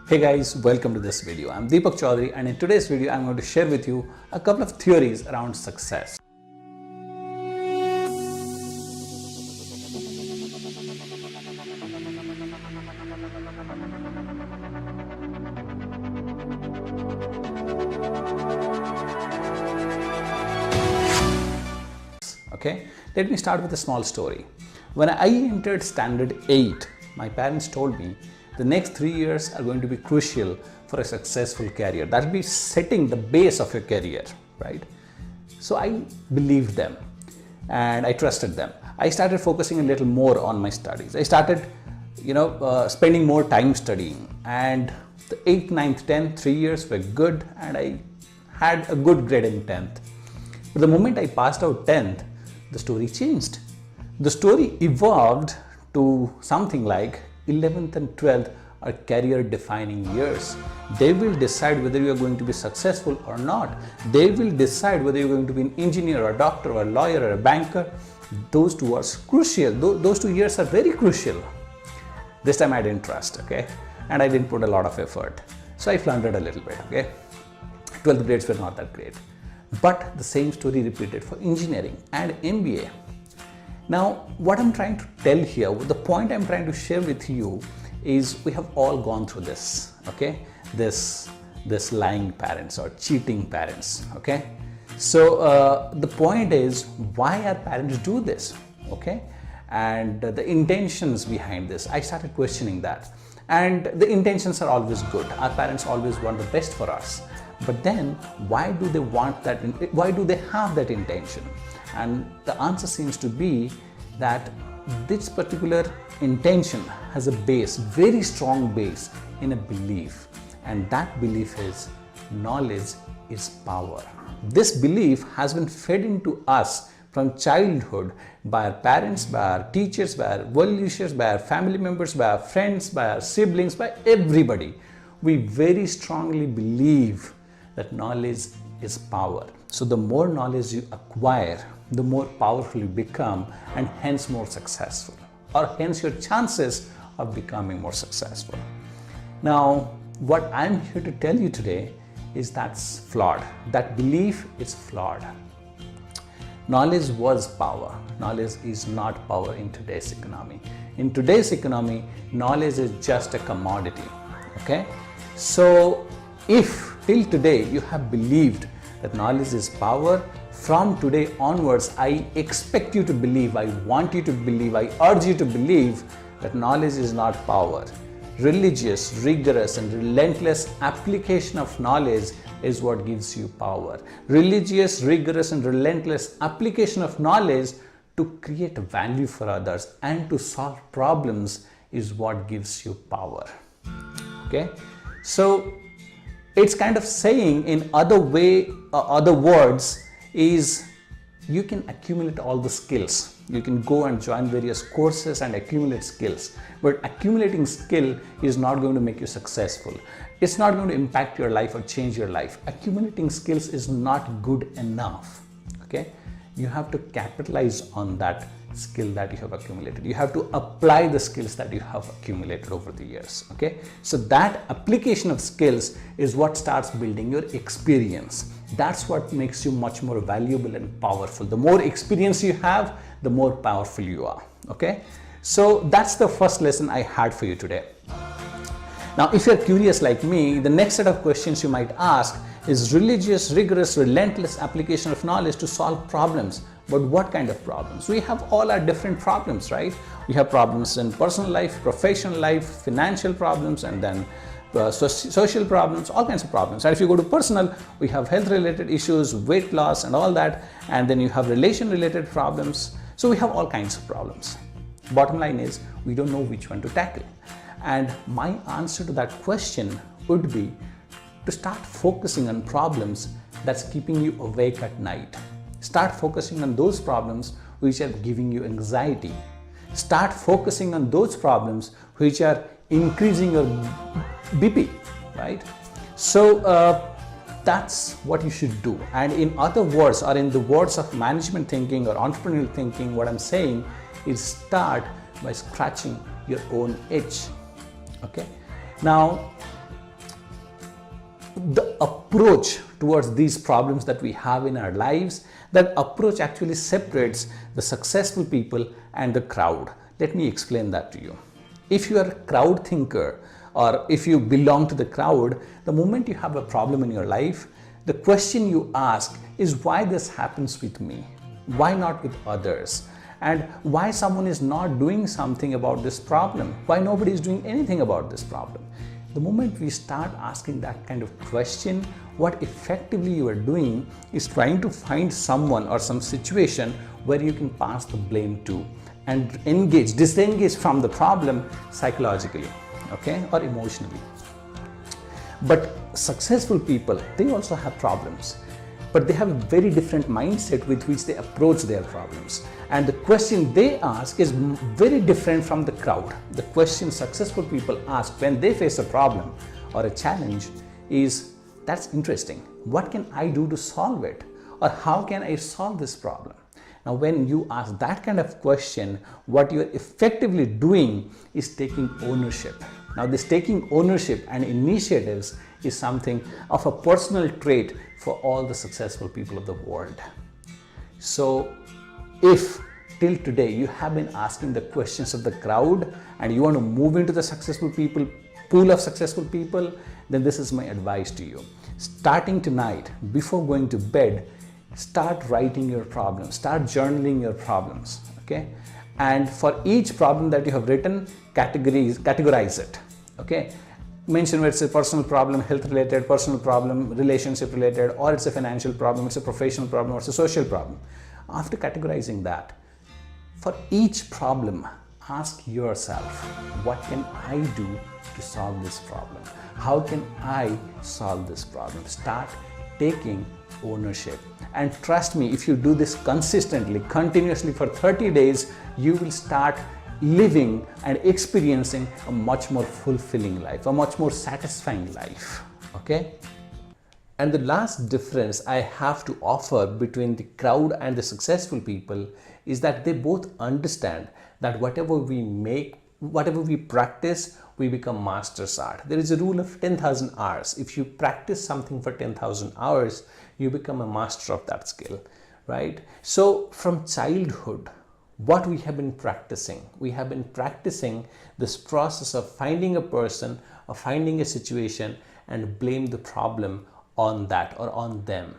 Hey guys, welcome to this video. I'm Deepak Chaudhury, and in today's video I'm going to share with you a couple of theories around success. Okay, let me start with a small story. When I entered standard 8, my parents told me the next 3 years are going to be crucial for a successful career. That will be setting the base of your career, right? So I believed them and I trusted them. I started focusing a little more on my studies. I started, spending more time studying, and the 8th, 9th, 10th, 3 years were good, and I had a good grade in 10th. But the moment I passed out 10th, the story changed. The story evolved to something like 11th and 12th are career defining years. They will decide whether you are going to be successful or not. They will decide whether you're going to be an engineer or a doctor or a lawyer or a banker. Those two are crucial. Those 2 years are very crucial. This time I didn't trust, okay? And I didn't put a lot of effort. So I floundered a little bit, okay? 12th grades were not that great. But the same story repeated for engineering and MBA. Now, what I'm trying to tell here, the point I'm trying to share with you is we have all gone through this, okay? This lying parents or cheating parents, okay? So the point is, why our parents do this, okay? And the intentions behind this, I started questioning that. And the intentions are always good. Our parents always want the best for us. But then, why do they want that? Why do they have that intention? And the answer seems to be that this particular intention has a base, very strong base in a belief. And that belief is knowledge is power. This belief has been fed into us from childhood by our parents, by our teachers, by our well-wishers, by our family members, by our friends, by our siblings, by everybody. We very strongly believe that knowledge is power. So the more knowledge you acquire, the more powerful you become, and hence more successful, or hence your chances of becoming more successful. Now, what I'm here to tell you today is that's flawed. That belief is flawed. Knowledge was power. Knowledge is not power in today's economy. In today's economy, knowledge is just a commodity, okay? So if till today you have believed that knowledge is power, from today onwards I expect you to believe, I want you to believe, I urge you to believe that knowledge is not power. Religious, rigorous and relentless application of knowledge is what gives you power. Religious, rigorous and relentless application of knowledge to create value for others and to solve problems is what gives you power. Okay? So it's kind of saying in other words is you can accumulate all the skills. You can go and join various courses and accumulate skills. But accumulating skill is not going to make you successful. It's not going to impact your life or change your life. Accumulating skills is not good enough. Okay? You have to capitalize on that skill that you have accumulated. You have to apply the skills that you have accumulated over the years. Okay? So that application of skills is what starts building your experience. That's what makes you much more valuable and powerful. The more experience you have, the more powerful you are. Okay? So that's the first lesson I had for you today. Now, if you're curious like me, the next set of questions you might ask is religious, rigorous, relentless application of knowledge to solve problems. But what kind of problems? We have all our different problems, right? We have problems in personal life, professional life, financial problems, and then social problems, all kinds of problems. And if you go to personal, we have health related issues, weight loss and all that. And then you have relation related problems. So we have all kinds of problems. Bottom line is, we don't know which one to tackle. And my answer to that question would be to start focusing on problems that's keeping you awake at night. Start focusing on those problems which are giving you anxiety. Start focusing on those problems which are increasing your BP, right? So that's what you should do. And in other words, or in the words of management thinking or entrepreneurial thinking, what I'm saying is start by scratching your own itch. Okay. Now, the approach towards these problems that we have in our lives, that approach actually separates the successful people and the crowd. Let me explain that to you. If you are a crowd thinker, or if you belong to the crowd, the moment you have a problem in your life, the question you ask is why this happens with me? Why not with others? And why someone is not doing something about this problem? Why nobody is doing anything about this problem? The moment we start asking that kind of question, what effectively you are doing is trying to find someone or some situation where you can pass the blame to and disengage from the problem psychologically, okay, or emotionally. But successful people, they also have problems, but they have a very different mindset with which they approach their problems. And the question they ask is very different from the crowd. The question successful people ask when they face a problem or a challenge is, that's interesting. What can I do to solve it? Or how can I solve this problem? Now, when you ask that kind of question, what you're effectively doing is taking ownership. Now, this taking ownership and initiatives is something of a personal trait for all the successful people of the world. So, if till today you have been asking the questions of the crowd and you want to move into the successful people, pool of successful people, then this is my advice to you. Starting tonight, before going to bed, start writing your problems, start journaling your problems, okay? And for each problem that you have written, categorize it, okay? Mention whether it's a personal problem, health related, personal problem, relationship related, or it's a financial problem, it's a professional problem, or it's a social problem. After categorizing that, for each problem, ask yourself, what can I do to solve this problem? How can I solve this problem? Start taking ownership. And trust me, if you do this consistently, continuously for 30 days, you will start living and experiencing a much more fulfilling life, a much more satisfying life, okay? And the last difference I have to offer between the crowd and the successful people is that they both understand that whatever we make, whatever we practice, we become masters at. There is a rule of 10,000 hours. If you practice something for 10,000 hours, you become a master of that skill, right? So from childhood, what we have been practicing this process of finding a person or finding a situation and blame the problem on that or on them.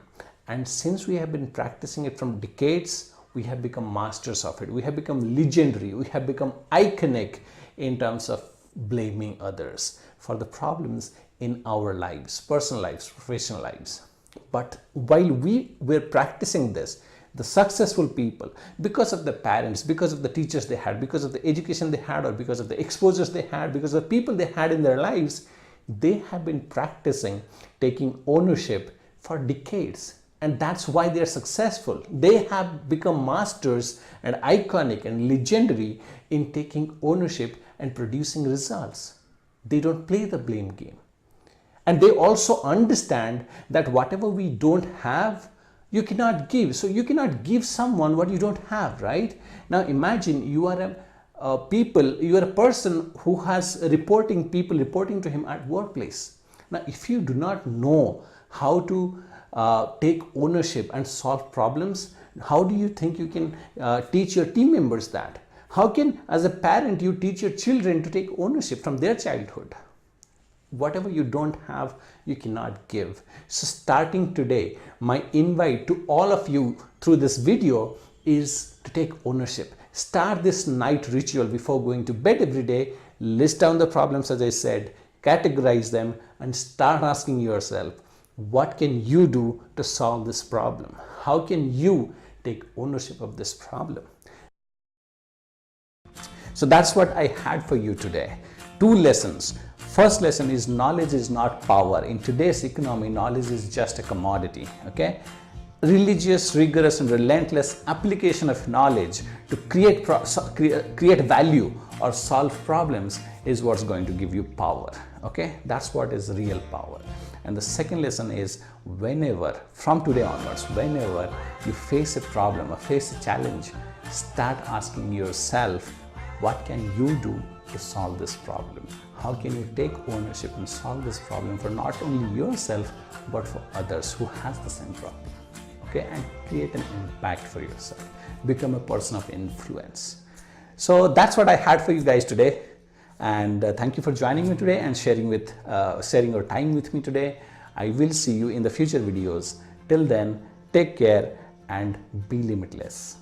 And since we have been practicing it from decades, we have become masters of it. We have become legendary. We have become iconic in terms of blaming others for the problems in our lives, personal lives, professional lives. But while we were practicing this, the successful people, because of the parents, because of the teachers they had, because of the education they had, or because of the exposures they had, because of the people they had in their lives, they have been practicing taking ownership for decades. And that's why they're successful. They have become masters and iconic and legendary in taking ownership and producing results. They don't play the blame game. And they also understand that whatever we don't have, you cannot give. So you cannot give someone what you don't have, right? Now imagine you are you are a person who has people reporting to him at workplace. Now if you do not know how to take ownership and solve problems, how do you think you can teach your team members that? How can, as a parent, you teach your children to take ownership from their childhood? Whatever you don't have, you cannot give. So starting today, my invite to all of you through this video is to take ownership. Start this night ritual before going to bed every day. List down the problems, as I said, categorize them, and start asking yourself, what can you do to solve this problem? How can you take ownership of this problem? So that's what I had for you today. 2 lessons. First lesson is knowledge is not power. In today's economy, knowledge is just a commodity, okay? Religious, rigorous and relentless application of knowledge to create value or solve problems is what's going to give you power, okay? That's what is real power. And the second lesson is whenever, from today onwards, whenever you face a problem or face a challenge, start asking yourself, what can you do to solve this problem? how can you take ownership and solve this problem for not only yourself but for others who has the same problem. Okay, and create an impact for yourself. Become a person of influence. So that's what I had for you guys today. And thank you for joining me today and sharing your time with me today. I will see you in the future videos. Till then, take care and be limitless.